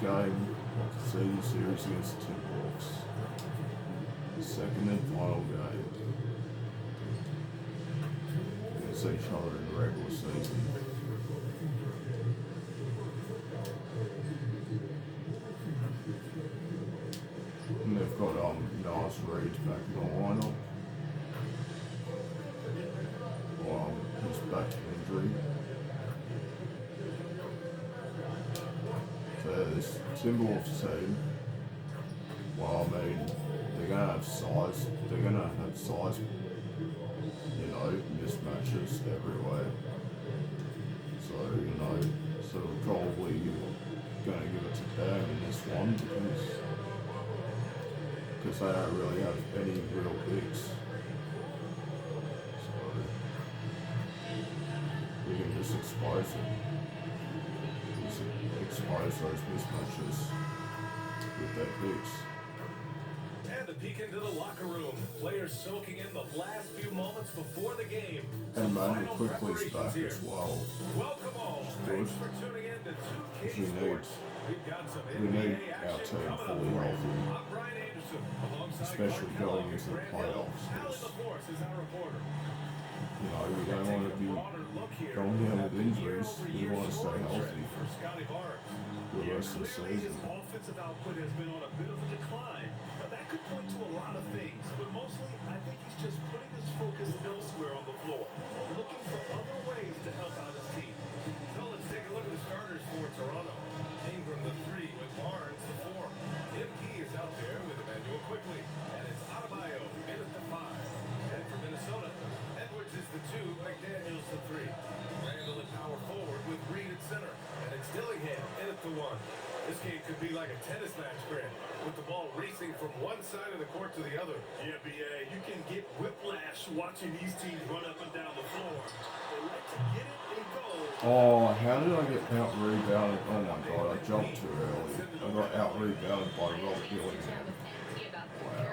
game of the season series against the Timberwolves. The second and final game against each other in the regular season. And they've got Nas Reed back in the lineup. He's back to injury. So this Timberwolves team, well, I mean, they're gonna have size. They're gonna have size, mismatches everywhere. So so we're probably gonna give it to them in this one because they don't really have any real bigs. So we can just expose it. Expose those mismatches with their bigs. And a peek into the locker room. Players soaking in the last few moments before the game. And Manuel quickly back as well. Welcome all. Thanks for tuning in to 2K Sports. We need our team fully healthy, especially going into the playoffs. We don't want to be going down with injuries. We want to stay healthy for the rest of the season. His offensive output has been on a bit of a decline. But that could point to a lot of things. But mostly, I think he's just putting his focus elsewhere on the floor, looking for other ways to help out his team. So let's take a look at the starters for Toronto. Ingram the 3 with Barnes the 4. MP is out there with Emmanuel quickly. And it's Adebayo in at the 5. And for Minnesota, Edwards is the 2, McDaniels the 3. Randall at power forward with Reed at center. And it's Dillingham in at the 1. This game could be like a tennis match, Grant, with the ball racing from one side of the court to the other. Yeah, BA, you can get whiplash watching these teams run up and down the floor. They like to get it and go. Oh, how did I get out-rebounded? Oh my god, I jumped too early. I got out-rebounded by Rob Dillingham. Wow.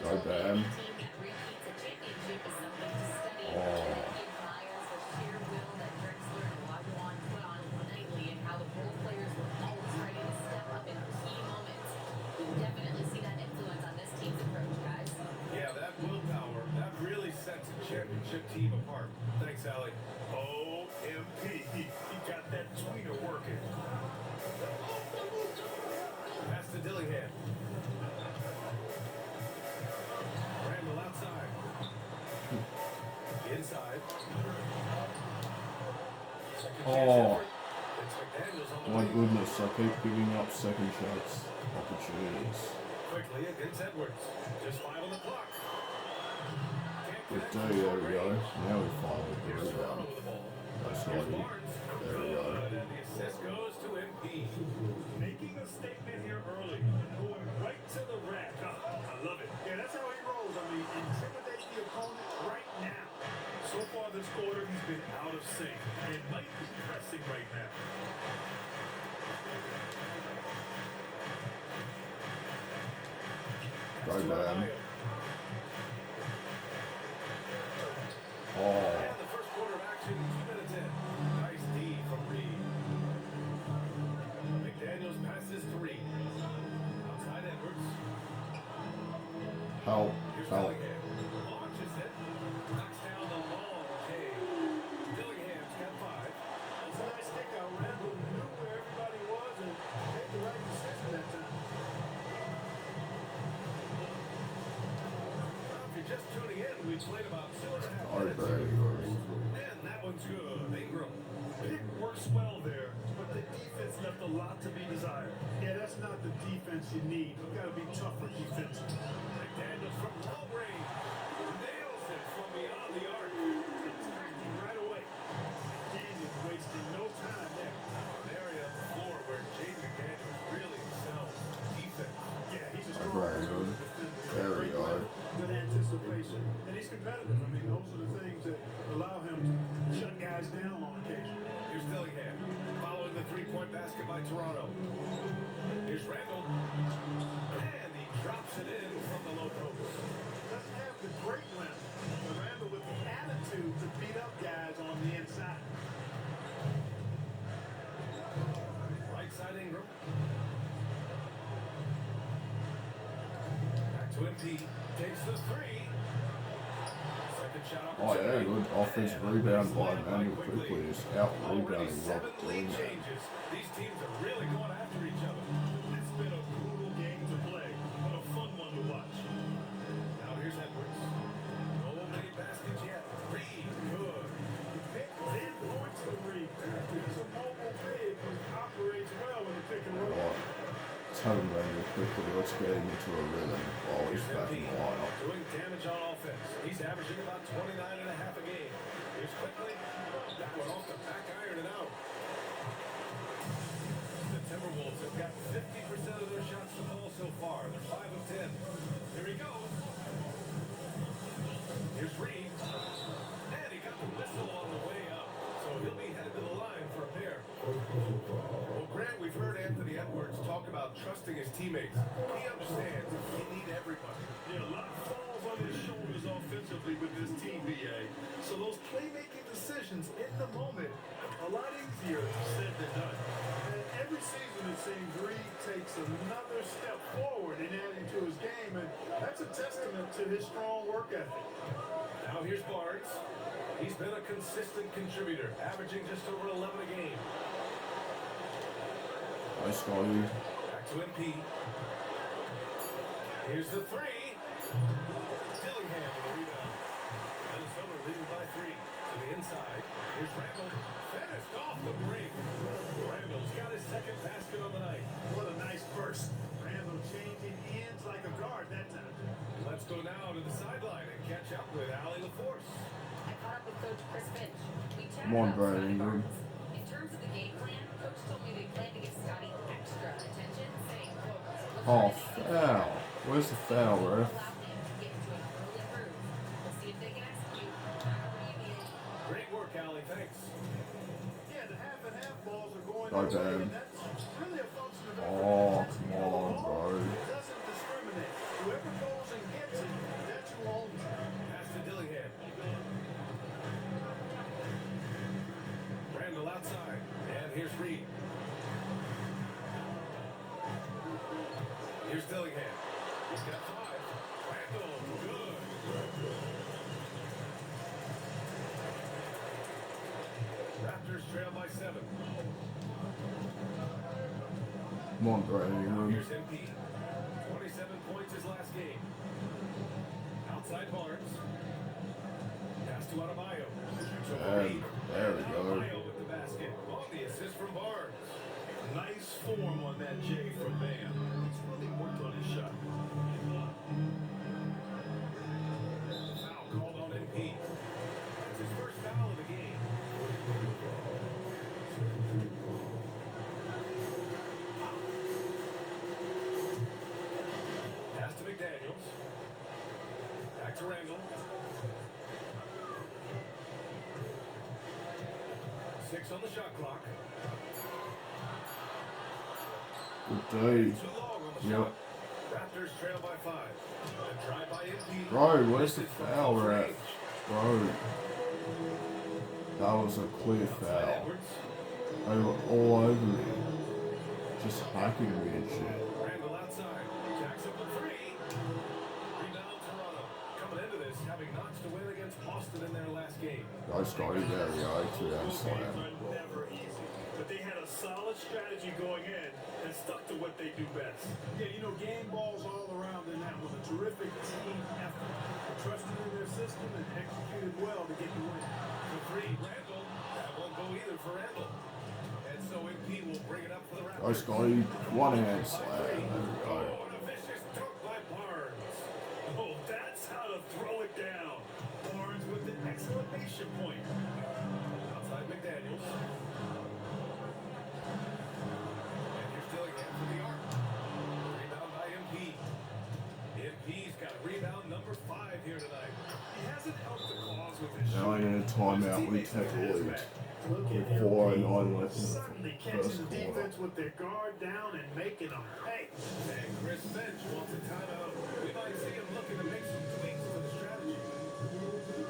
Go Bam. Oh. Championship team apart. Thanks, Allie. OMP. He got that tweeter working. Pass to Dillingham. Randall outside. Inside. Oh. My goodness, I keep giving up second shots opportunities. Quickly against Edwards. Just 5 on the clock. There we go. Now we finally get it down. That's lucky. There we go. The assist goes to MP. Making a statement here early. Going right to the rack. I love it. Yeah, that's how he rolls. I mean, intimidate the opponent right now. So far this quarter, he's been out of sync. And might be pressing right now. Go down. Oh. And the first quarter of action, 2 minutes in. Nice D from Reed. McDaniels passes to Reed. Outside Edwards. Help. Here's Help. Dillingham. Launches it. Knocks down the long K. Dillingham's got 5. It's a nice kick out. Randall knew where everybody was and made the right decision that time. Well, if you're just tuning in, we played about 2.5 minutes. And that one's good. Ingram. Pick works well there, but the defense left a lot to be desired. Yeah, that's not the defense you need. You've got to be tougher defensively. McDaniels from long range. Nails it from beyond the arc. Attacking right away. Daniels wasting no time there. An area of the floor where Jaden McDaniels really excels. Defense. Yeah, he's a strong defender. There we go. Good anticipation. And he's competitive. I mean, those are the things that allow him to shut guys down on occasion. Here's Dillingham following the 3-point basket by Toronto. Here's Randall. And he drops it in from the low post. Doesn't have the great length. But Randall with the attitude to beat up guys on the inside. to MP. Takes the three. Second shot Oh yeah, opportunity. good offensive rebound by Manuel quickly, just out Already rebounding 7 Rob lead Dillingham. changes. These teams are really going after each other. It's been a brutal game to play, but a fun one to watch. Now here's Edwards. No many baskets yet. Reed, good. Pick 10 points to Reed. He's a mobile big who operates well in the pick and roll. Right. Tell him Manuel quickly, let's get him into a rhythm while he's back in the lineup. Doing damage on offense. He's averaging about 29 and a half a game. Here's quickly. That one off the back iron and out. The Timberwolves have got 50% of their shots to fall so far. They're 5 of 10. Here he goes. Here's Reed. And he got the whistle on the way up. So he'll be headed to the line for a pair. Well, Grant, we've heard Anthony Edwards talk about trusting his teammates. He understands you need everybody. Yeah, a lot falls on his shoulders offensively with this team, BA. So those playmaking decisions in the moment, a lot easier said than done. And every season it seems Reed takes another step forward in adding to his game, and that's a testament to his strong work ethic. Now here's Barnes. He's been a consistent contributor, averaging just over 11 a game. Nice Scotty. Back to MP. Here's the three. Dillingham with the rebound. Minnesota leading by 3. To the inside. Here's Randall. Finished off the break. Randall's got his second basket on the night. What a nice burst. Randall changing ends like a guard that time. Let's go now to the sideline and catch up with Allie LaForce. I caught up with Coach Chris Finch. We chatted Come on, about Brian Scotty Ingram. Barnes. In terms of the game plan, Coach told me they plan to give Scotty extra attention, saying, quote, "Look Oh, for him to foul. Where's the foul, allow ref? him to get into an early groove. We'll see if they can execute. Over to you, BA." Great work, Allie. Thanks. Yeah, the half and half balls are going Go, their way, Dan. and that's really a function of Oh, effort. come on, bro. It doesn't discriminate. Whoever goes and gets it, that's who owns it. Pass to Dillingham. Randall outside. And here's Reed. Here's Dillingham. He's got 5. Randall, good. Raptors trail by 7. Come on, Brian Now Ingram. here's MP. 27 points his last game. Outside Barnes. Pass to Adebayo. And there we go. Adebayo with the basket. On the assist from Barnes. Nice form on that J from Bam. He's really worked on his shot. Foul called on MP. That's his first foul of the game. Pass to McDaniels. Back to Randall. 6 on the shot clock. Good day. Too long on the Yep. shot. Raptors trail by 5. A drive by MP. Bro, where's the Misses from foul close ref? range. Bro. That was a clear Outside foul. Edwards. They were all over me. Just hacking me and shit. Randall outside. Jackson for 3. Rebound Toronto. Coming into this, having notched a win against Boston in their last game. Nice Scotty. There we go. 2 down Those games slam. are never easy, but they had a solid strategy going in and stuck to what they do best. Yeah, you know, game balls all around in that one. A terrific team effort. They trusted in their system and executed well to get the win. For 3, Randall. That won't go either for Randall. And so MP will bring it up for the Raptors. Nice Scotty. One hand slam. There we Oh, go. and a vicious dunk by Barnes. Oh, that's how to throw it down. Barnes with an exclamation point. Outside McDaniels. And here's Dillingham for the arc. Rebound by MP. MP's got rebound number 5 here tonight. He hasn't helped the cause with his Now in a timeout, we take a lead. With 4:09 left in the Suddenly catching first the quarter. defense with their guard down and making them pay. And Chris Finch wants a timeout. We might see him looking to make some tweaks to the strategy.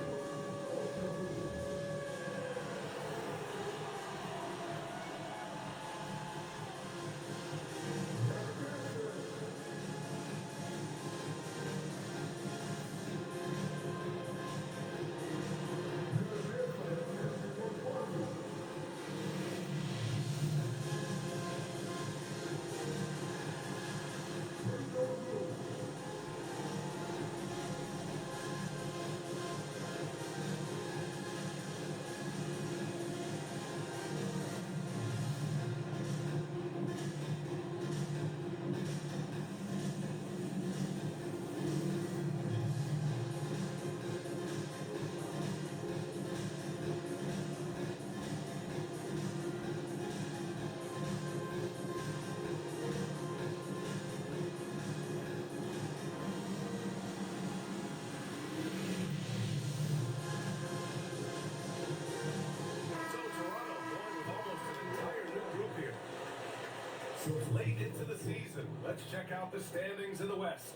into the season, let's check out the standings in the West.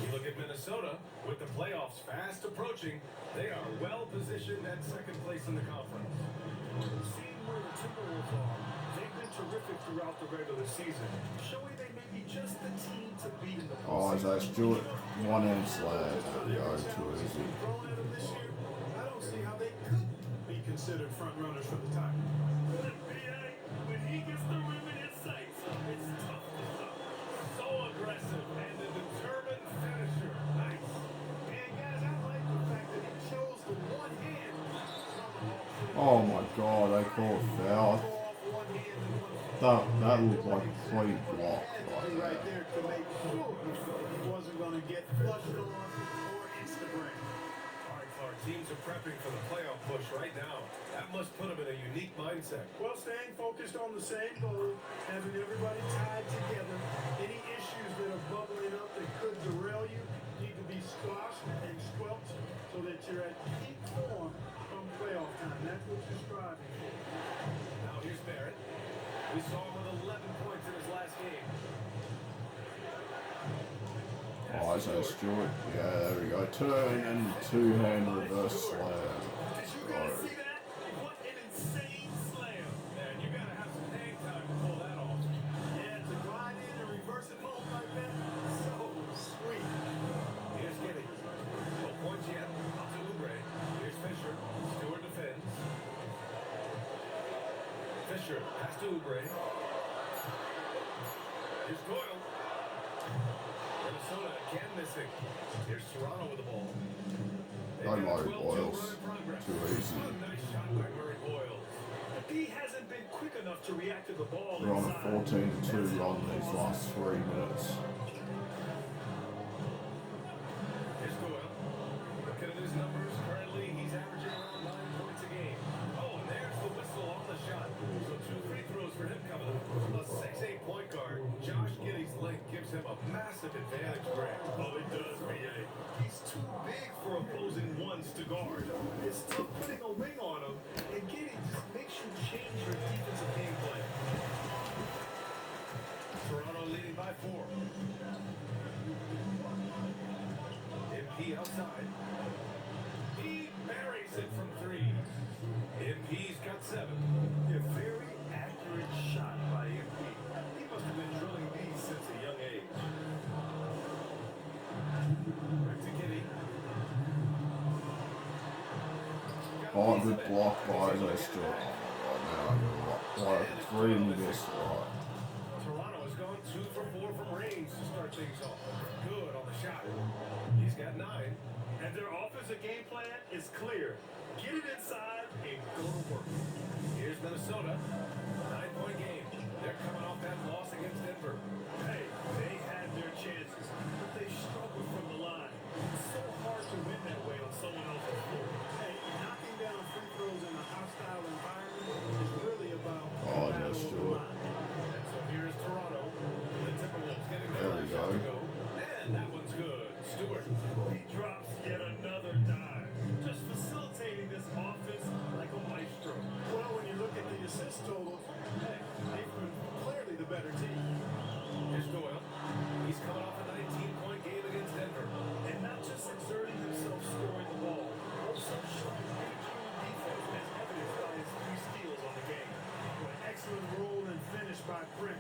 You look at Minnesota, with the playoffs fast approaching, they are well positioned at second place in the conference. Seeing where the Timberwolves are, they've been terrific throughout the regular season, showing they may be just the team to beat in the Oh, postseason. Isaiah Stewart, one hand slam. There we go, too easy. Thrown at them this year, I don't see how they could be considered front runners for the title. When he gets the rim in his sights, it's tough to stop. So aggressive and a determined finisher. Nice. And guys, I like the fact that he chose the one hand. Oh my god, they call it foul. That looked like a complete block right Right there. there to make sure he wasn't going to get flushed on or Instagram. All right, Clark, teams are prepping for the playoff push right now. That must put them in a unique mindset. Well, staying focused on the same goal, having everybody tied together. Any issues that are bubbling up that could derail you need to be squashed and squelched so that you're at peak form come playoff time. That's what you're striving for. Now here's Barrett. We saw him with 11 points in his last game. Oh, Isaiah Stewart. Yeah, there we go. Turn and two-hand reverse slam. Did you guys see that? What an insane slam. Man, you gotta have some hang time to pull that off. Yeah, to glide in and reverse it home like that, so sweet. Here's Giddy. No points yet. Up to Oubre. Here's Fisher. Stewart defends. Fisher. Pass to Oubre. Here's Doyle. Minnesota again missing. Here's Toronto with the ball. They No got a Murray 12-2 Boyles. run in progress. Too easy. What a nice shot by Murray Boyles. The D hasn't been quick enough to react to the ball We're on a inside. 14-2 run these last 3 minutes. Here's Doyle. Looking at his numbers, currently he's averaging around 9 points a game. Oh, and there's the whistle on the shot. So 2 free throws for him coming up. A 6'8" point guard. Josh Giddey's length gives him a massive advantage, Greg. Oh, it does, B.A. He's too big for opposing ones to guard. It's tough putting a wing on him, and Giddey just makes you change your defensive game plan. Toronto leading by 4. MP outside. He buries it from 3. MP's got 7. A very accurate shot by MP. He must have been drilling these since a young age. Back to Giddey. Oh, good block by Isaiah Stewart. Oh my god, now I got a really missed right. Toronto has gone 2 for 4 from range to start things off. Good on the shot. He's got 9. And their offensive game plan is clear. Get it inside and go to work. Here's Minnesota. 9-point game. They're coming off that loss against Denver. Hey, they had their chances, but they struggled from the line. It's so hard to win that way on someone else's floor. Hey, knocking down free throws in a hostile environment is really about Oh, battle that's of the true. line. And so here's Toronto. The Timberwolves getting their There we last shot go. to go. And that one's good. Stewart. He drops yet another dive, just facilitating this offense like a maestro. Well, when you look at the assist totals, hey, they've been clearly the better team. Here's Doyle. He's coming off a 19-point game against Denver. And not just exerting himself scoring the ball, also showing energy and defense as evidenced by his 3 steals on the game. An excellent roll and finish by Brent.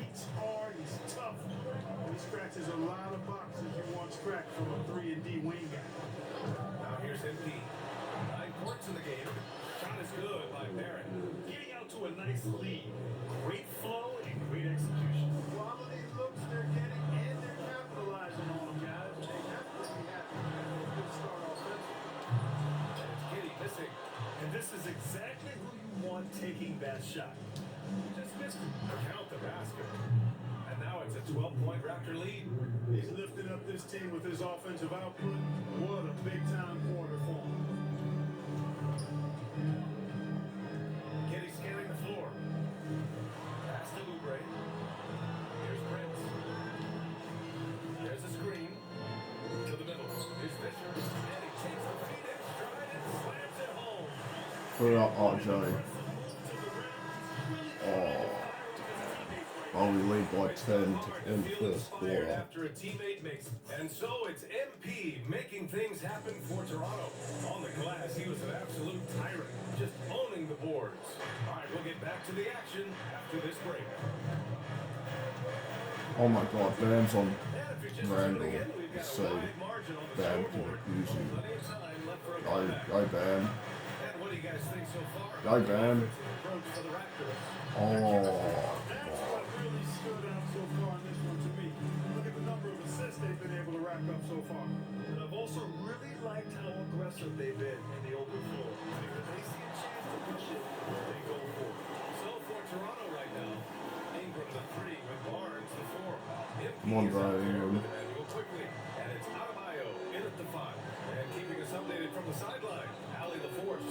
He's hard, he's tough, and he scratches a lot of boxes you want scratched from a 3-and-D wing guy. Now here's MP. 9 points in the game. Shot is good by Barrett. Getting out to a nice lead. Great flow and great execution. Quality looks they're getting, and they're capitalizing on them, guys. They have to be happy. Good start offensively. And it's Giddey missing. And this is exactly who you want taking that shot. Just missed it. Count the basket. And now it's a 12-point Raptor lead. He's lifting up this team with his offensive output. What a big-time quarter for him. Giddey scanning the floor. Pass to Oubre. Here's Brent. There's a screen. To the middle. Here's Fisher. And he takes the feet in stride and slams it home. Put it up, RJ. Oh. Oh, we lead by 10 in the first quarter. After a teammate makes, and so it's MP making things happen for Toronto. On the glass, he was an absolute tyrant, just owning the boards. All right, we'll get back to the action after this break. Oh my god, Bam's on Randall. It's so Bam can use him. Go Bam. What do you guys think so far? Go Bam. Oh. That's what really stood out so far in this one to me. Look at the number of assists they've been able to rack up so far. And I've also really liked how aggressive they've been in the open floor. Because they see a chance to push it, they go for it. So for Toronto right now, Ingram the 3 with Barnes the 4. Come on, Brian. Quickly, and it's Adebayo in at the 5. And keeping us updated from the sideline, Allie the Force.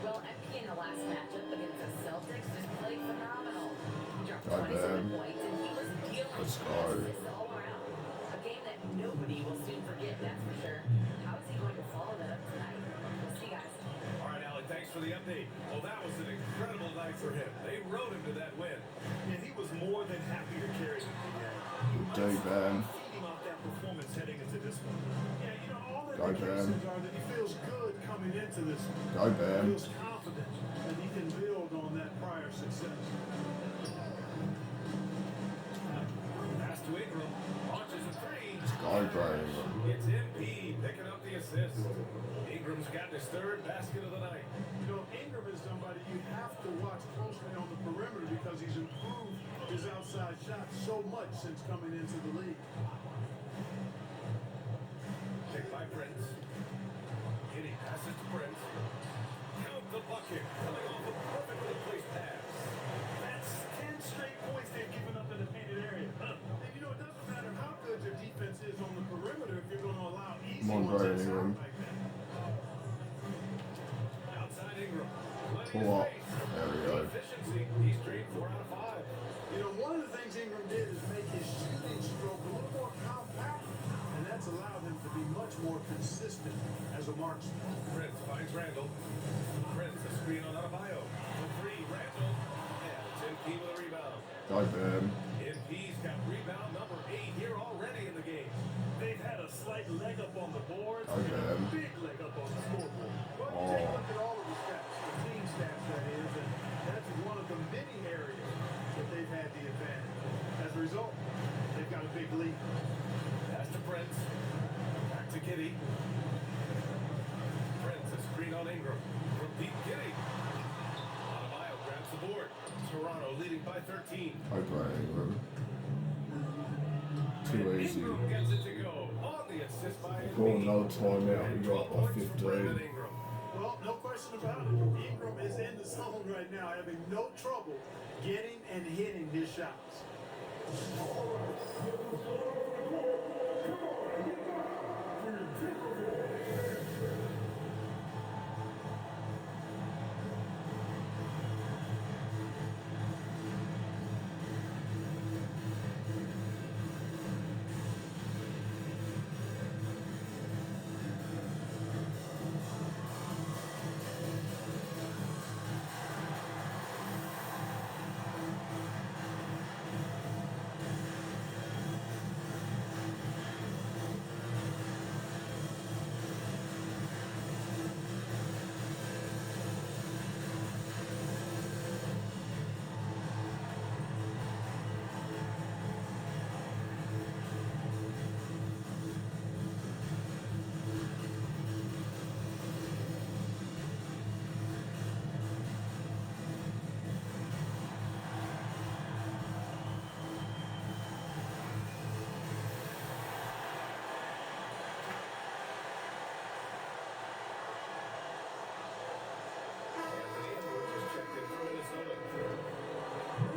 Well, MP in the last matchup against the Celtics just played phenomenal. He dropped God 27 damn. points and he was dealing Let's go. assists all around. A game that nobody will soon forget, that's for sure. How is he going to follow that up tonight? We'll see, guys. All right, Allie, thanks for the update. Well, that was an incredible night for him. They rode him to that win. And he was more than happy to carry them today. Go Bam. Feeding off that performance heading into this one. Yeah, you know, all Go indications Bam. are that he feels good coming into this one. Go He Bam. feels confident that he can build on that prior success. Pass to Ingram. Launches a 3. Go Bam. It's MP picking up the assist. Ingram's got his 3rd basket of the night. You know, Ingram is somebody you have to watch closely on the perimeter because he's improved his outside shot so much since coming into the league. Picked by Prince. Giddy passes to Prince. Count the bucket. Coming off a perfectly placed pass. That's 10 straight points they've given up in the painted area. And you know, it doesn't matter how good your defense is on the perimeter if you're going to allow easy Come on, ones Brian inside Ingram. like that. Outside Ingram. Pull up. There we go. Efficiency. He's straight 4 out of 5. You know, one of the things Ingram did is make his shooting stroke a little more compact, and that's allowed him to be much more consistent as a marksman. Prince finds Randall. Prince a screen on Adebayo. For 3, Randall. And it's MP with a rebound. Go Bam. MP's got rebound number 8 here already in the game. They've had a slight leg up on the boards, Okay. and a big leg up on the scoreboard. But you take a look at all of the stats, the team stats that is, and that's one of the many areas that they've had the advantage. As a result, they've got a big lead. Pass to Prince. Back to Giddy. Prince a screen on Ingram. From deep Giddy. Adebayo grabs the board. Toronto leading by 13. Go Brian Ingram. Too easy. Ingram gets it to go. On the assist by Call another timeout. We got by 15. Well, no question about it. Ingram is in the zone right now, having no trouble getting and hitting his shots.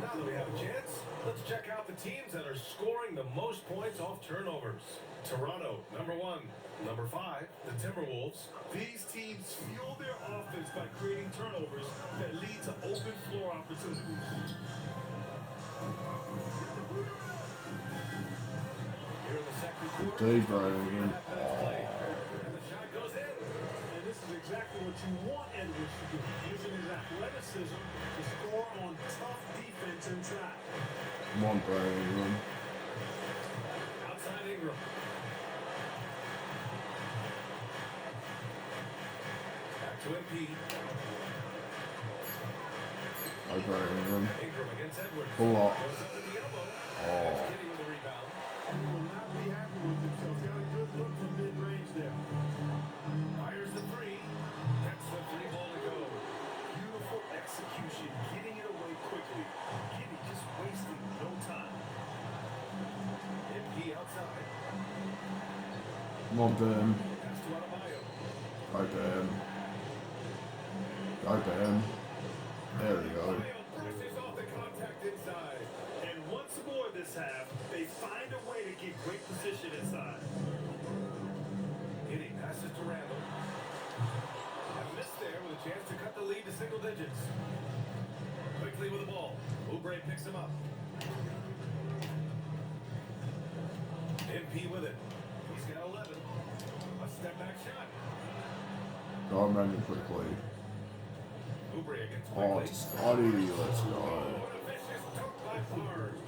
Now that we have a chance, let's check out the teams that are scoring the most points off turnovers. Toronto, number 1. Number 5, the Timberwolves. These teams fuel their offense by creating turnovers that lead to open floor opportunities. Here in the second quarter. D, Brian Ingram. And the shot goes in. And this is exactly what you want Edwards to do, using his athleticism to score on tough defense inside. Come on, Brandon Ingram. Outside Ingram. Back to MP. Go, Brandon Ingram. Ingram against Edwards. Pull up. Goes up to the elbow. Oh. That's Kitty with the rebound. He will not be happy with himself. Got a good look from mid-range there. Fires the three. That's the three ball to go. Beautiful execution. Getting it away quickly. Kitty just wasting no time. MP outside. Come on, Ben. Pass to Adebayo. Go, Ben. Go, Ben. There we go. Adebayo brushes off the contact inside. And once more this half, they find a way to get great position inside. Kitty passes to Randall. A miss there with a chance to cut the lead to single digits. Quickly with the ball. Oubre picks him up. MP with it. He's got 11. A step back shot. Go, Brandon, quickly. Oubre against Oh, Quickly. Scotty, let's go. What a vicious dunk by Barnes.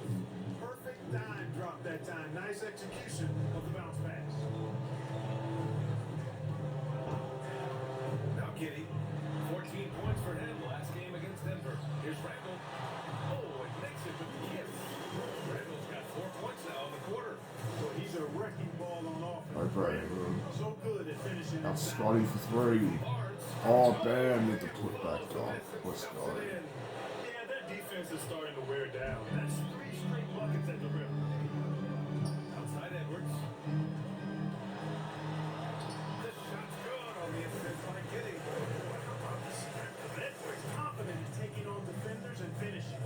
Perfect dime drop that time. Nice execution of the bounce pass. Now Kitty. 14 points for him last game against Denver. Here's Randall. Oh, it makes it with the kiss. Randall's got 4 points now in the quarter. Well, he's a wrecking ball on Go, offense. Brandon Ingram. So good at finishing Now inside. Scotty for three. Barnes. Oh, Ben with the putback dunk. Let's go. Yeah, their defense is starting to wear down. That's 3 straight buckets at the rim. Outside Edwards. This shot's good on the assist by Kitty. Edwards confident in taking on defenders and finishing.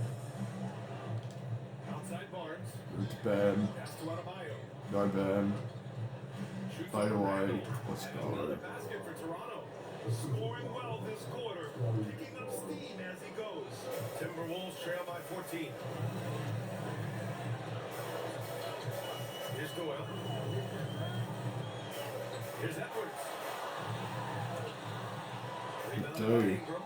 Outside Barnes. Good to Ben. Pass to Adebayo. Go, Ben. Shoots Fade over away. Randall. Let's And go. another basket for Toronto. Scoring well this quarter. Picking up steam as he goes. Timberwolves trail by 14. Here's Doyle. Here's Edwards. Rebound by Dude. Ingram.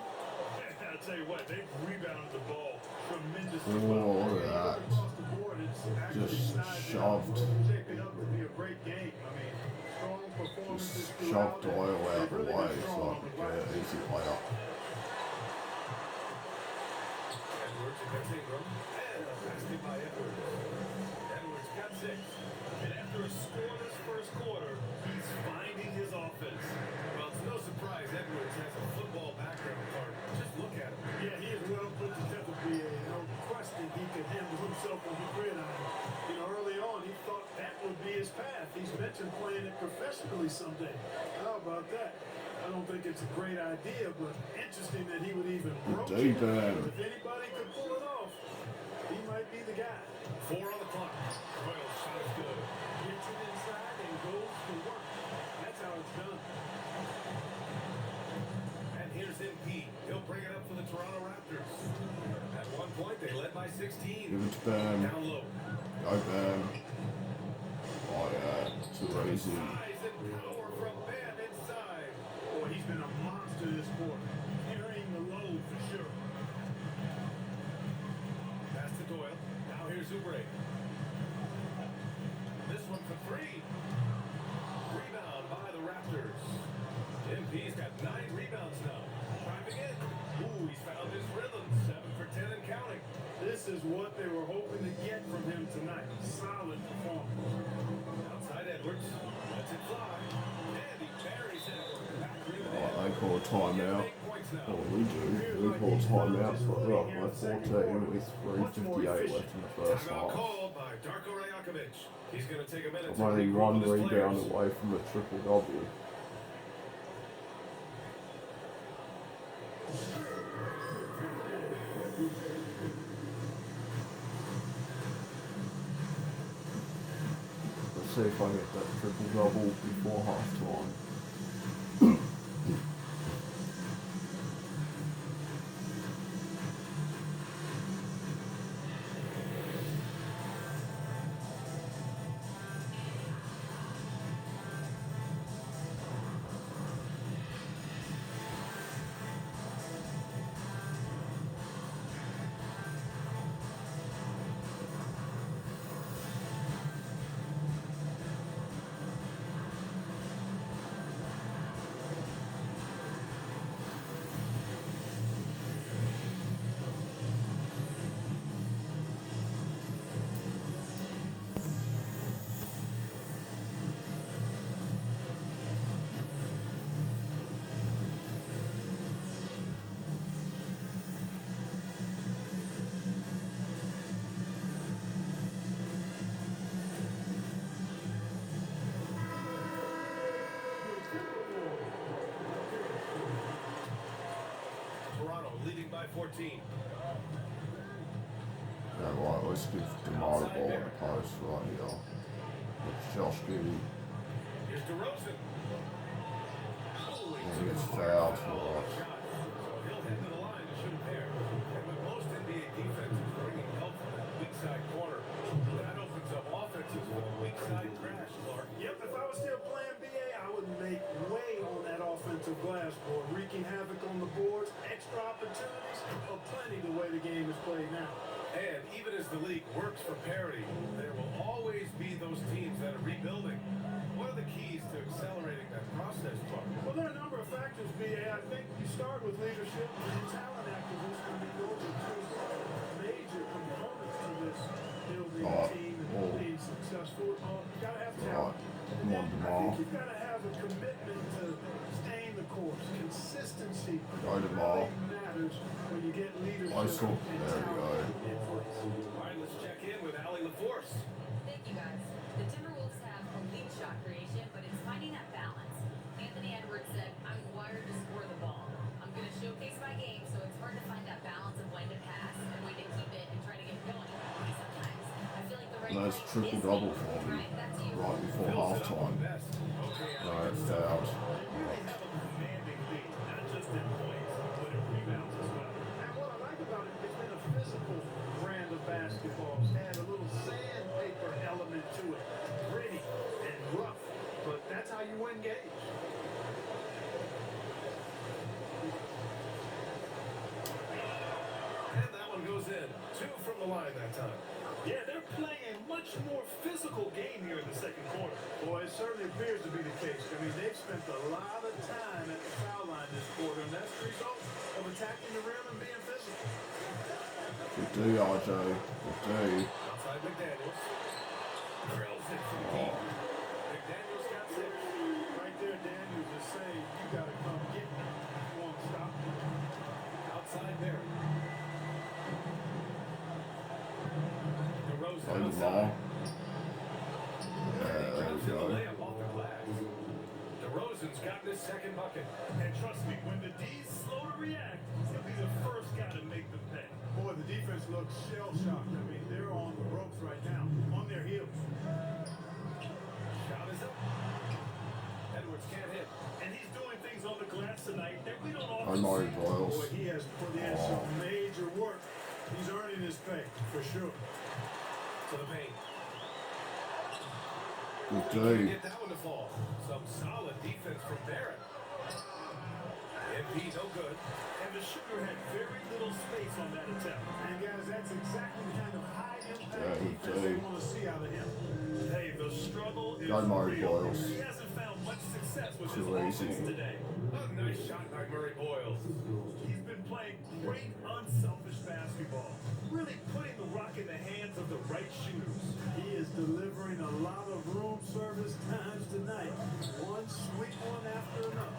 I'll tell you what, they've rebounded the ball tremendously Oh, well. look at that. Across the board, it's actually Just sized shoved. up, shaping up to be a great game. I mean, strong performances Just throughout. shoved Doyle out They've the really way been so strong I on could the get glass. an easy layup. Edwards against Ingram. And a basket by Edwards. Edwards got 6. And after a scoreless first quarter, he's finding his offense. Well, it's no surprise Edwards has a football background, Clark. Just look at him. Yeah, he is well put together, BA. No question he could handle himself on the gridiron. You know, early on, he thought that would be his path. He's mentioned playing it professionally someday. How about that? I don't think it's a great idea, but interesting that he would even broach it. D-bag. If anybody could pull it off, he might be the guy. 4 on the clock. Doyle's shot is good. Gets it inside and goes to work. That's how it's done. And here's MP. He'll bring it up for the Toronto Raptors. At one point, they led by 16. Give it to Ben. Down low. Go, Ben. Oh, yeah. Too easy. Size and power from Bam inside. Boy, he's been a monster this quarter. Carrying the load for sure. Pass to Doyle. Now here's Oubre. This one for 3. Rebound by the Raptors. MP's got 9 rebounds now. Driving in. Ooh, he's found his rhythm. 7 for 10 and counting. This is what they were hoping to get from him tonight. Solid performance. Outside Edwards. Lets it fly. And he buries it. Back rebound. Oh, they call a timeout. 8 points now. Oh, we do. We call timeout for by 14 with 3:58 left in the first Timeout half. called by Darko Rajakovic. He's going to take a minute I'm to only regroup one with his rebound players. away from a triple double. Let's see if I get that triple double before half time. 14. Yeah, right, let's give DeMar the ball in the post right here. It's Josh Giddey. Here's DeRozan. And he gets fouled for it. So he'll head to the line to shoot there. And with most NBA defenses bringing help from that weak side corner, that opens up offenses for the weak side crash, Clark. Yep, if I was still playing BA, I would make way on that offensive glass board, wreaking havoc on the boards, extra opportunities, plenty the way the game is played now. And even as the league works for parity, there will always be those teams that are rebuilding. What are the keys to accelerating that process, Clark? Well, there are a number of factors, BA. I think you start with leadership and talent acquisition. Those are two major components to this building team and being successful. You got to have talent. Come on, I DeMar. think you've got to have a commitment to staying the course. Consistency Go, DeMar. really matters when you get leadership Nice hook. and There we go. talent in place. All right, let's check in with Allie LaForce. Thank you, guys. The Timberwolves have elite shot creation, but it's finding that balance. Anthony Edwards said, I'm wired to score the ball. I'm going to showcase my game, so it's hard to find that balance of when to pass and when to keep it and try to get going. Sometimes I feel like the right Nice play is triple-double being for me right back to you. right before halftime. No, it's fouled. You really have a commanding lead, not just in points, but in rebounds as well. And what I like about it, it's been a physical brand of basketball. It's had a little sandpaper element to it. Gritty and rough, but that's how you win games. And that one goes in. 2 from the line that time. Yeah, they're playing much more physical game here in the second quarter. Boy, it certainly appears to be the case. I mean, they've spent a lot of time at the foul line this quarter, and that's the result of attacking the rim and being physical. Good D, RJ. Good D. Outside McDaniels. Drills it from deep. McDaniels got 6. Right there, Daniels is saying, you got to come get me. You won't stop me. Outside there. DeRozan Play the outside. ball. Yeah, there we Drops in the go. layup off the glass. DeRozan's got this second bucket. And trust me, when the D's slow to react, he'll be the first guy to make them pay. Boy, the defense looks shell-shocked. I mean, they're on the ropes right now, on their heels. Shot is up. Edwards can't hit. And he's doing things on the glass tonight that we don't Oh, often Murray see. Boyles. Boy, he has put in some major work. He's earning his pay, for sure. To the paint. Good Couldn't D. get that one to fall. Some solid defense from Barrett. MP no good. And the shooter had very little space on that attempt. And guys, that's exactly the kind of high-impact defense they want to see out of him. Hey, the struggle is Go, Murray real. Boyles. He hasn't found much success with Too his easy. offense today. A nice shot by Murray Boyles. He's been playing great, unselfish basketball. Really putting the rock in the hands of the right shooters. He is delivering a lot of room service times tonight. One sweet one after another.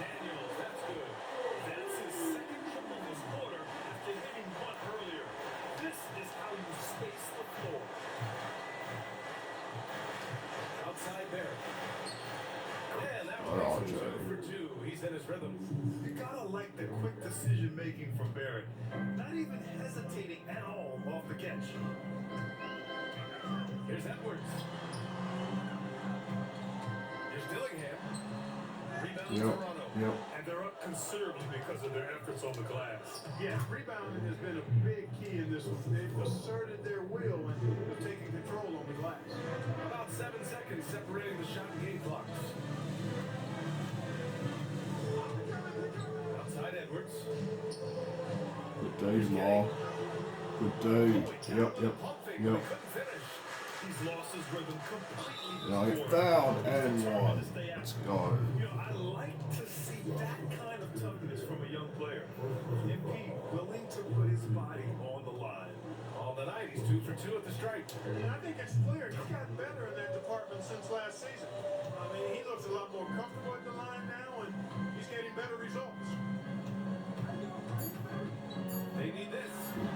Daniels, that's good. That's his second triple this quarter after hitting one earlier. This is how you space the floor. Outside Barrett. Yeah, that Oh, one RJ. 2 for 2. He's in his rhythm. You gotta like the quick decision making from Barrett. Not even hesitating at all off the catch. Here's Edwards. Here's Dillingham. Rebound Yep. Toronto. Yep. And they're up considerably because of their efforts on the glass. Yeah, rebounding has been a big key in this one. They've asserted their will and have taken control on the glass. About 7 seconds separating the shot and game clocks. Outside Edwards. Good D, DeMar. Good D. Yep, yep, yep. Couldn't finish. He's lost his rhythm completely. No, he this quarter. fouled and Determined one. to stay Let's active. go. You know, I like to see that kind of toughness from a young player. MP willing to put his body on the line. On the night, he's 2 for 2 at the stripe. And I think it's clear he's gotten better in that department since last season. I mean, he looks a lot more comfortable at the line now, and he's getting better results. They need this.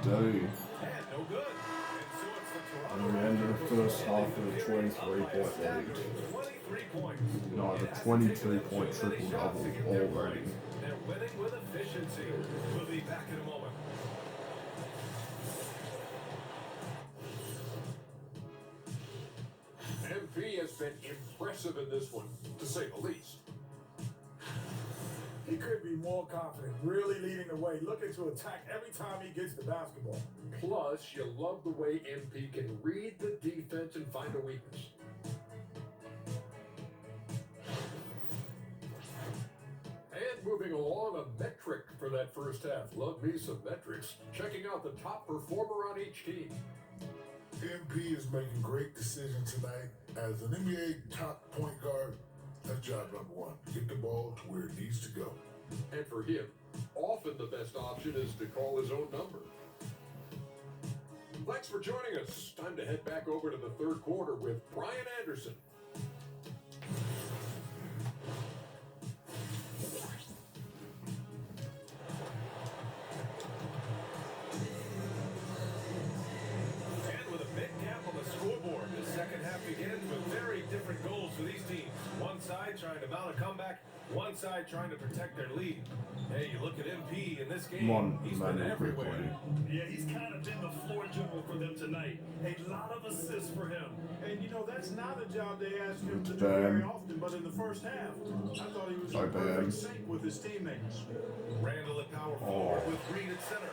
Good D. And no good. And so it's the Toronto And we ended the Raptors first half with a leading the 23-point series lead. 23 points. No, the It hasn't 22-point taken them too many shots triple-double to get their already. points. they're winning with efficiency. We'll be back in a moment. MP has been impressive in this one, to say the least. He could be more confident, really leading the way, looking to attack every time he gets the basketball. Plus, you love the way MP can read the defense and find a weakness. And moving along, a metric for that first half. Love me some metrics. Checking out the top performer on each team. MP is making great decisions tonight. As an NBA top point guard, that's job number one. Get the ball to where it needs to go. And for him, often the best option is to call his own number. Thanks for joining us. Time to head back over to the third quarter with Brian Anderson. And with a big gap on the scoreboard, the second half begins with very different goals for these teams. One side trying to mount a comeback, one side trying to protect their lead. Hey, you look at MP in this game, he's been everywhere. Yeah, he's kind of been the floor general for them tonight. A lot of assists for him. And you know, that's not a job they ask him to do very often, but in the first half, I thought he was in perfect sync with his teammates. Randall at power forward with Reed at center.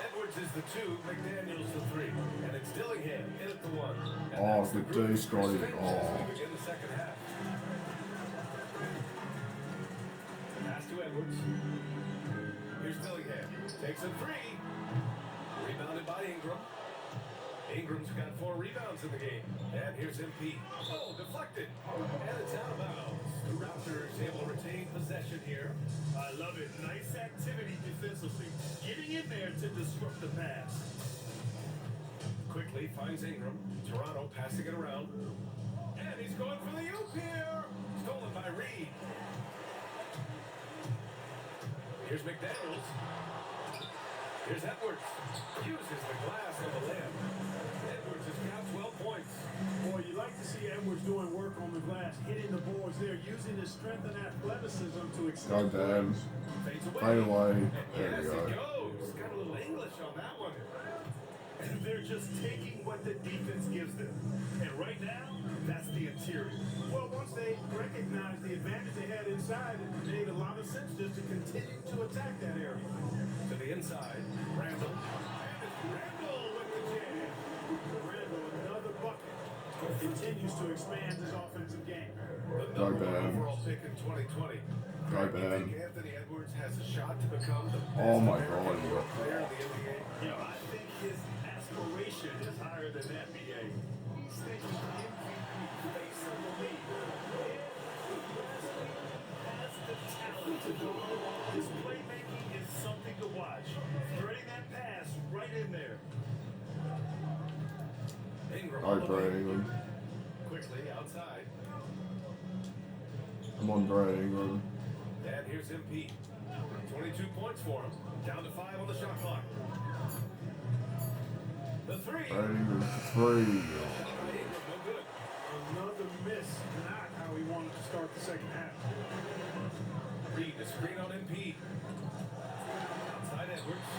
Edwards is the 2, McDaniels the 3. And it's Dillingham in at the 1. And that's the good D, Scotty. as we begin the second half. Pass to Edwards. Here's Dillingham. Takes a 3. Rebounded by Ingram. Ingram's got 4 rebounds in the game. And here's MP. Oh, deflected. And it's out of bounds. The Raptors able to retain possession here. I love it. Nice activity defensively. Getting in there to disrupt the pass. Quickly finds Ingram. Toronto passing it around. And he's going for the oop here. Stolen by Reed. Here's McDaniels. Here's Edwards. Uses the glass on the layup. Edwards has got 12 points. Boy, you like to see Edwards doing work on the glass, hitting the boards there, using his strength and athleticism to extend. Fades away. Fade away. And There yes, we go. it goes. Got a little English on that one. And they're just taking what the defense gives them. And right now, that's the interior. Well, once they recognized the advantage they had inside, it made a lot of sense just to continue to attack that area. To the inside. Randall. And it's Randall with the jam. Randall, another bucket, continues to expand his offensive game. The number 1 overall pick in 2020. Go You Ben. think Anthony Edwards has a shot to become the best Oh my American God. player in the NBA? You know, I think his aspiration is higher than that, BA. He's thinking MVP, face of the league. And he has the talent to do it. His playmaking is something to watch. Threading that pass right in there. Ingram All on right, the Brian wing. Ingram. Quickly outside. Come on, Brian Ingram. And here's MP. 22 points for him. Down to 5 on the shot clock. The 3. Brian Ingram, 3. Ingram, no good. Another miss. Not how he wanted to start the second half. Reed, the screen on MP. Outside Edwards.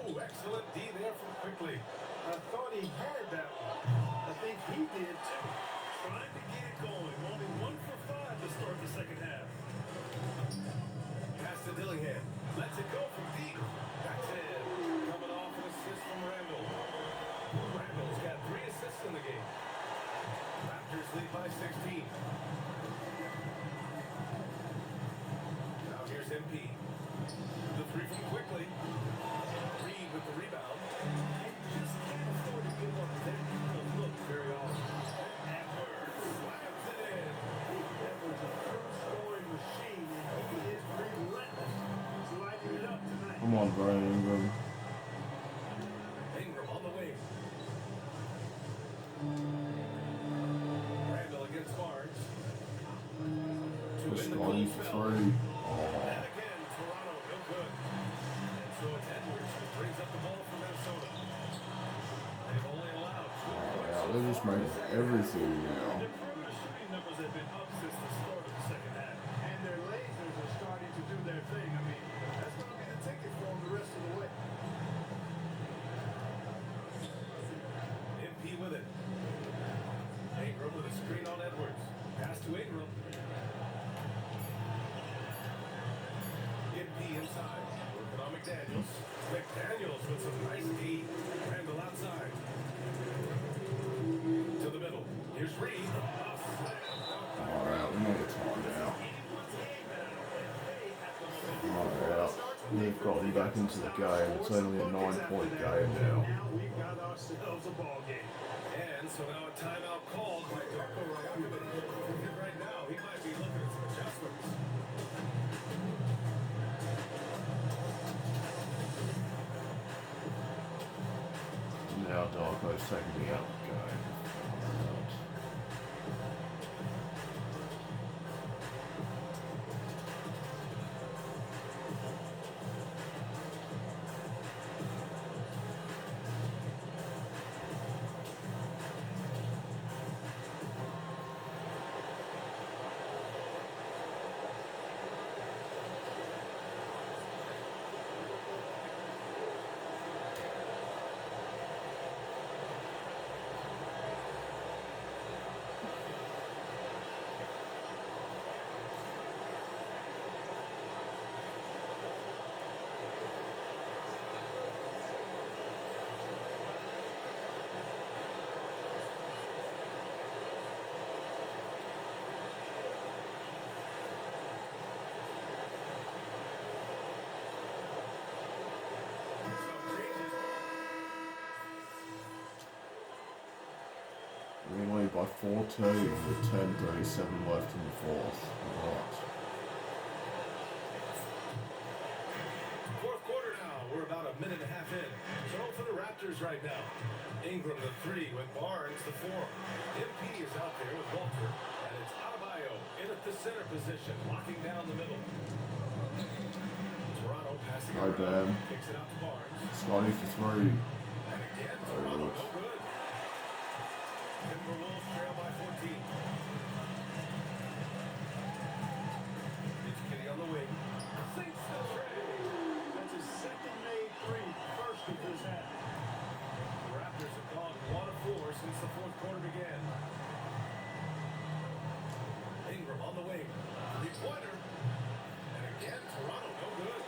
Ooh, excellent D there from Quickly. I thought he had that one. I think he did too. Trying to get it going. Only 1 for 5 to start the second half. Pass to Dillingham. Lets it go from deep. That's it. Coming off an assist from Randall. Randall's got 3 assists in the game. Raptors lead by 16. Now here's MP. The 3 from Quickly. Reed with the rebound. He just can't afford to give up that kind of look very often. Edwards slams it in. Edwards, a first scoring machine, and he is relentless. He's lighting it up tonight. Come on, Brian Ingram. Ingram on the wing. Randall against Barnes. Two Just in the going goal for spell. 3. And again, Toronto, no good. And so it's Edwards who brings up the ball for Minnesota. They've only allowed 2 points so They're just making everything now. Their perimeter shooting numbers have been up since the start of the second half. And their lasers are starting to do their thing. I mean, that's going to be the ticket for them the rest of the way. MP with it. Ingram with a screen on Edwards. Pass to Ingram. MP inside. Working on McDaniels. McDaniels with some nice D. Randall outside. To the middle. Here's Reed. Alright, we need a timeout. Alright, we've got them back into the game. It's only a 9-point game now. Now we've got ourselves a ball game. And so now a timeout called by Darko Rajakovic. Right now, he might be looking at some adjustments. Now Darko's taking me out of the game. We lead by 14 with 10:37 left in the fourth. Right. Fourth quarter now. We're about a minute and a half in. So for the Raptors right now. Ingram the 3 with Barnes the 4. MP is out there with Walter. And it's Adebayo in at the center position, locking down the middle. Toronto passing Hi, around. Ben. Kicks it out to Barnes. Scotty for 3. And again, Toronto no good. Timberwolves trail by 14. It's Kitty on the wing. Sinks the tray. That's his second made 3, first of this half. The Raptors have gone 1 of 4 since the fourth quarter began. Ingram on the wing. 3-pointer. And again, Toronto no good.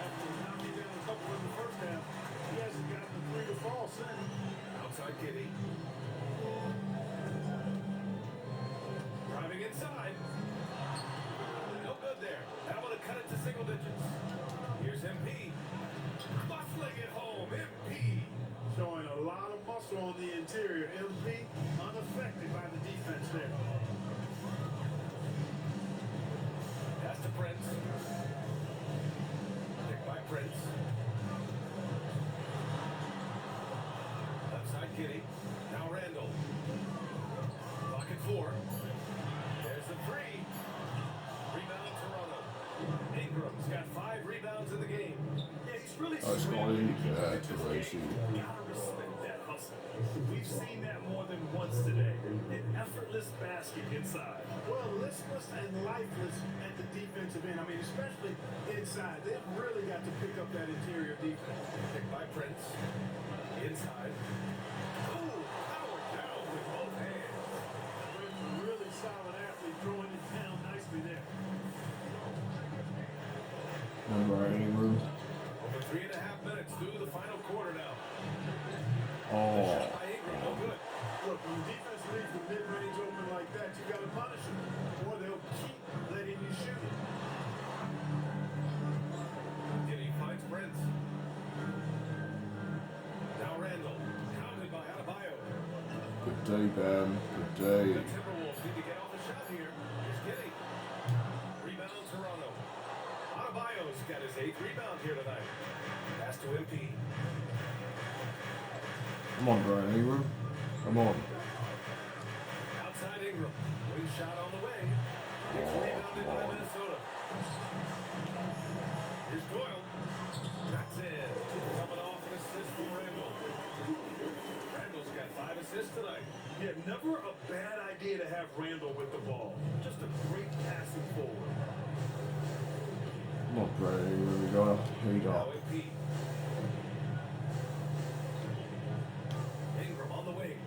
After knocking down a couple in the first half, he hasn't gotten the 3 to fall since. Outside Kitty. Driving inside. No good there. Now want to cut it to single digits. Here's MP. Muscling it home. MP. Showing a lot of muscle on the interior. MP unaffected by the defense there. Pass to Prince. Picked by Prince. Left side Kitty. Now Randall. Pocket 4. There's the 3. Rebound Toronto. Ingram's got 5 rebounds in the game. Yeah, he's really Oh, Scotty, yeah, Teresi. Gotta respect that hustle. We've seen that more than once today. An effortless basket inside. Well, listless and lifeless at the defensive end. I mean, especially inside. They've really got to pick up that interior defense. Picked by Prince. Inside. Ooh, power down with both hands. Prince, a really solid athlete, throwing it down nicely there. Number 8 room. Over 3.5 minutes through the final quarter now. Oh. Shot by Ingram, no good. Look, when the defense leaves the mid-range open like that, you got to punish them, or they'll keep letting you shoot it. And he finds Prince. Now Randall, counted by Adebayo. Good day, Ben. Good day. The Timberwolves need to get off the shot here. Here's Kitty. Rebound Toronto. Adebayo's got his 8th rebound here tonight. Pass to MP. Come on, Brian Ingram. Come on. Outside Ingram. Wing shot on the way. It's rebounded by Minnesota. Here's Doyle. That's in. Coming off an assist from Randall. Randall's got 5 assists tonight. Never a bad idea to have Randall with the ball. Just a great passing forward. Come on, Brady. Here we go. Heat up. Ingram on the wing.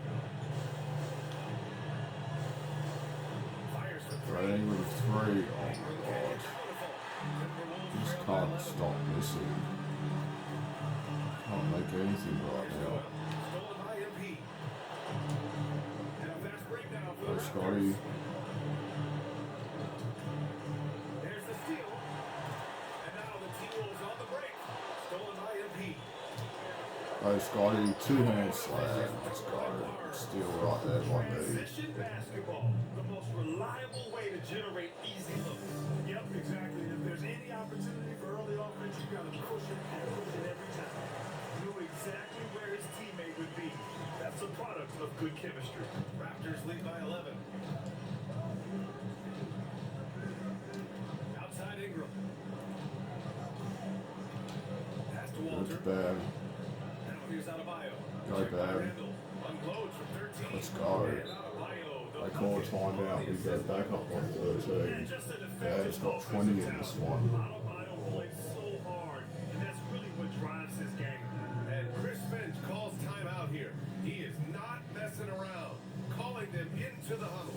Fires for Brady with 3. Oh my god. Just can't stop missing. Can't make anything right now. Stolen by MP. And a fast breakdown for Oh, the Scotty. Raptors. There's the steal. And now the T-Wolves on the break. Stolen by MP. Oh, Scotty. 2-hand slam. Let's go. Still right there by me. Transition basketball. The most reliable way to generate easy looks. Yep, exactly. If there's any opportunity for early offense, you got to push it and push it every time. Knew exactly where his teammate would be. That's a product of good chemistry. Raptors lead by 11. Outside Ingram. Pass to Walter. That's bad. Now here's Adebayo. Go Check by bad. Randall. Unloads from 13. Let's go. And Adebayo, the They call a timeout. We go back up on 13. Yeah, it's got 20 in this one. Adebayo plays so hard, and that's really what drives his game. And Chris Finch calls timeout here. He is not messing around, calling them into the huddle.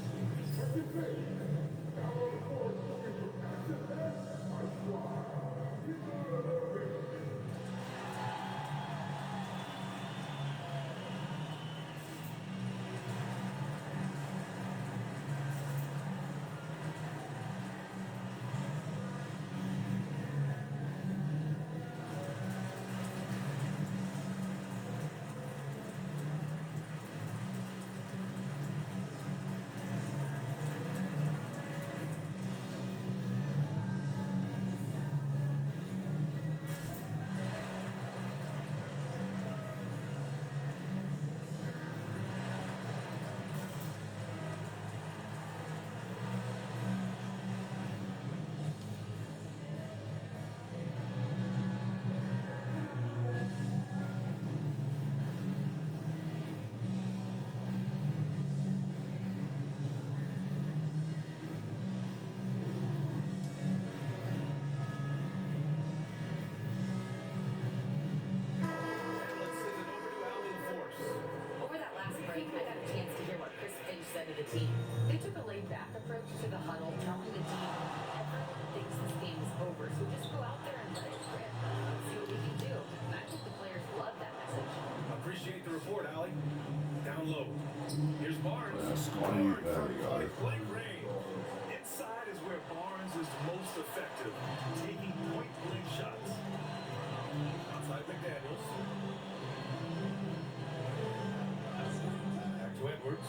Over that last break, I got a chance to hear what Chris Finch said to the team. They took a laid-back approach to the huddle, telling the team everyone thinks this game is over, so just go out there and let it rip. See what we can do. And I think the players love that message. Appreciate the report, Allie. Down low. Here's Barnes. Yeah, Scotty. There we go. Blank range. Inside is where Barnes is most effective, taking point-blank shots. Outside McDaniels. Back to Edwards.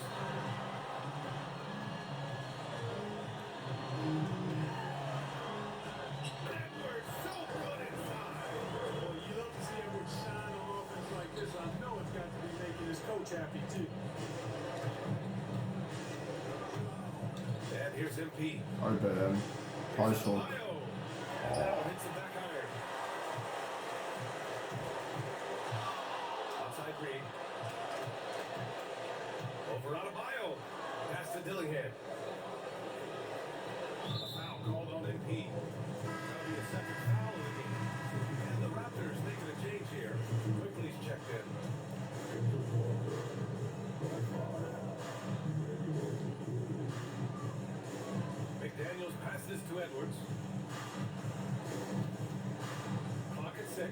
Edwards, so good inside. Well, you love to see Edwards shine on offense like this. I know it's got to be making his coach happy, too. And here's MP. Oh, bad. Post hook. And that one hits the back iron. Outside Green. Over Adebayo. Pass to Dillingham. A foul called on MP. That'll be a second foul of the game. And the Raptors making a change here. Quickly's checked in. McDaniels passes to Edwards. Clock at 6.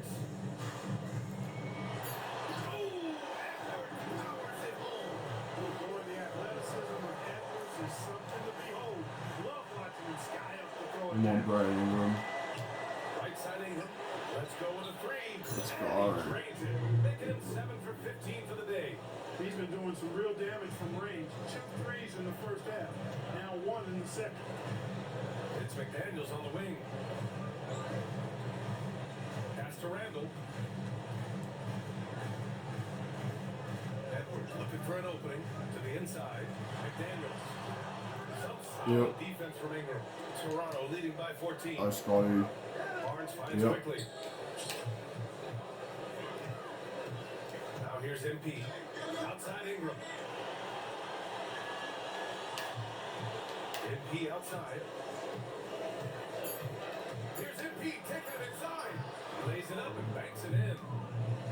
Oh, Edwards powers it home. Boy, the athleticism of Edwards is something to behold. Love watching him sky up the throw. Come on, Brady Ingram. Right side Ingram. Let's go with a 3. Let's And go. he drains it, making him 7 for 15 for the day. He's been doing some real damage from range. 2 threes in the first half. Now 1 in the second. It's McDaniels on the wing. Pass to Randall. Edwards looking for an opening to the inside. McDaniels. Some solid defense from Ingram. Toronto leading by 14. Oh, Scotty. Barnes finds Yep. quickly. Now here's MP. Outside Ingram. MP outside. Here's MP taking it inside. Lays it up and banks it in.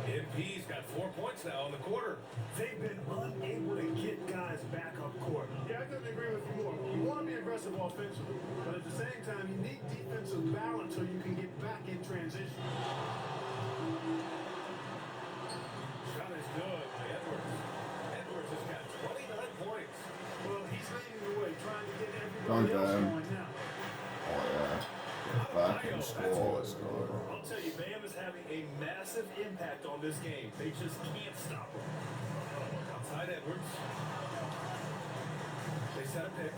MP's got 4 points now in the quarter. They've been unable to get guys back up court. Yeah, I couldn't agree with you more. You want to be aggressive offensively, but at the same time, you need defensive balance so you can get back in transition. Shot is good by Edwards. Edwards has got 29 points. Well, he's leading the way, trying to get Go everybody else Bam. going now. Oh yeah. Back and score. Let's go. I'll tell you, Bam is having a massive impact on this game. They just can't stop him. Outside Edwards. They set a pick.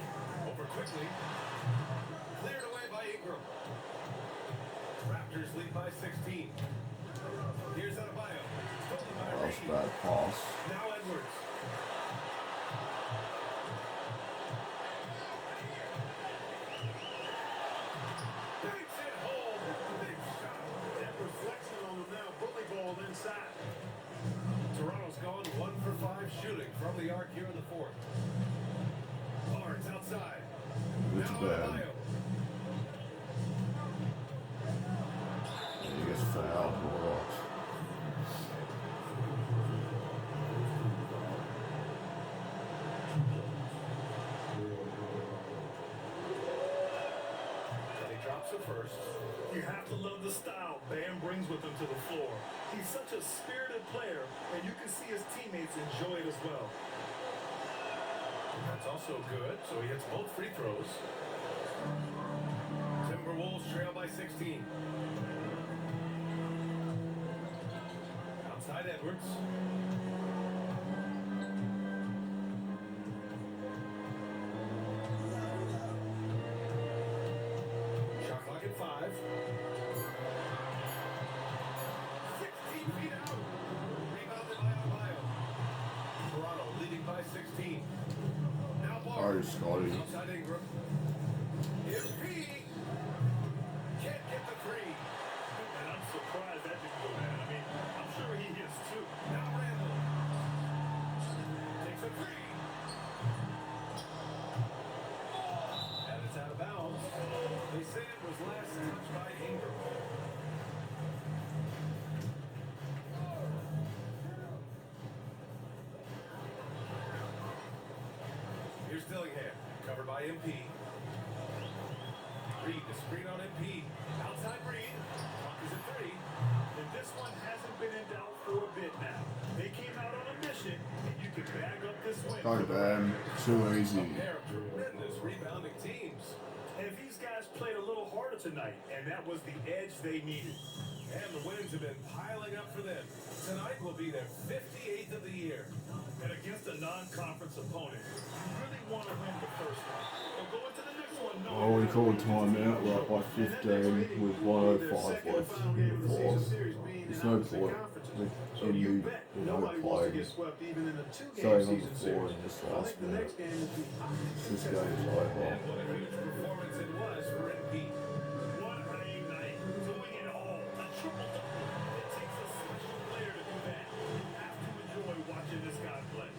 Over quickly. Cleared away by Ingram. Raptors lead by 16. Here's Adebayo. Stolen by That was Reed. a bad pass. Now Edwards. Banks it home. Big shot. Edwards flexing on him now. Bully ball inside. Toronto's gone 1 for 5 shooting from the arc here in the fourth. Barnes outside. It's Now bad. Adebayo. He gets fouled. What? He drops it first. You have to love the style Bam brings with him to the floor. He's such a spirited player, and you can see his teammates enjoy it as well. That's also good, so he hits both free throws. Timberwolves trail by 16. Outside Edwards. Shot clock at 5. 16 feet out. Rebounded by Adebayo. Toronto leading by 16. Now Sorry, Scotty. outside Ingram. MP can't get the three. And I'm surprised that didn't go down. I mean, I'm sure he is too. Now Randall takes a three. And it's out of bounds. They say it was last touched by Ingram. Here's Dillingham, covered by MP. Reed, the screen on MP. Outside Reed. Clock is at 3. And this one hasn't been in doubt for a bit now. They came out on a mission, and you can bag up this win. Go Bam. Too easy. A pair of tremendous rebounding teams. And these guys played a little harder tonight, and that was the edge they needed. And the wins have been piling up for them. Tonight will be their 58th of the year. And against a non-conference opponent, you really want to win the first one. So go into the next one knowing Oh, we how called to timeout. We're up by 15 with 105 their left second and final in game the of the season fourth. series being There's in no opposite point conferences. So in you you bet know, nobody wants to get playing swept even in a two-game staying on season the floor series. in this I last think the minute. next game is the This game's over. And what a huge performance it was for MP. What a night. Doing it all. A triple-double. It takes a special player to do that. You have to enjoy watching this guy play.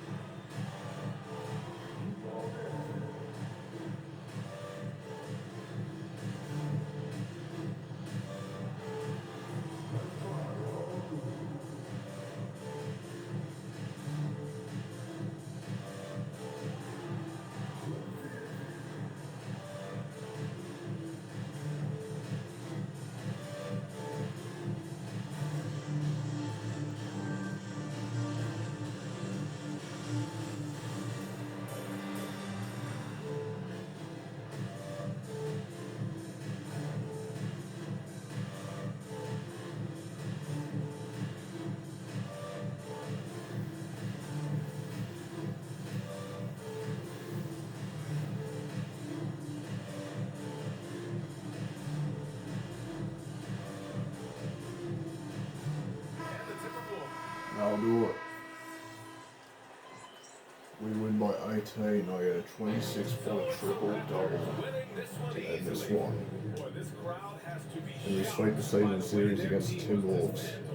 And the Timberwolves. I'll do it. We win by 18. I get a 26-point triple-double. Winning this one And this easily. one. Boy, this crowd has to be And we shocked sweep the by season the way series their against the team was Timberwolves. disbanded.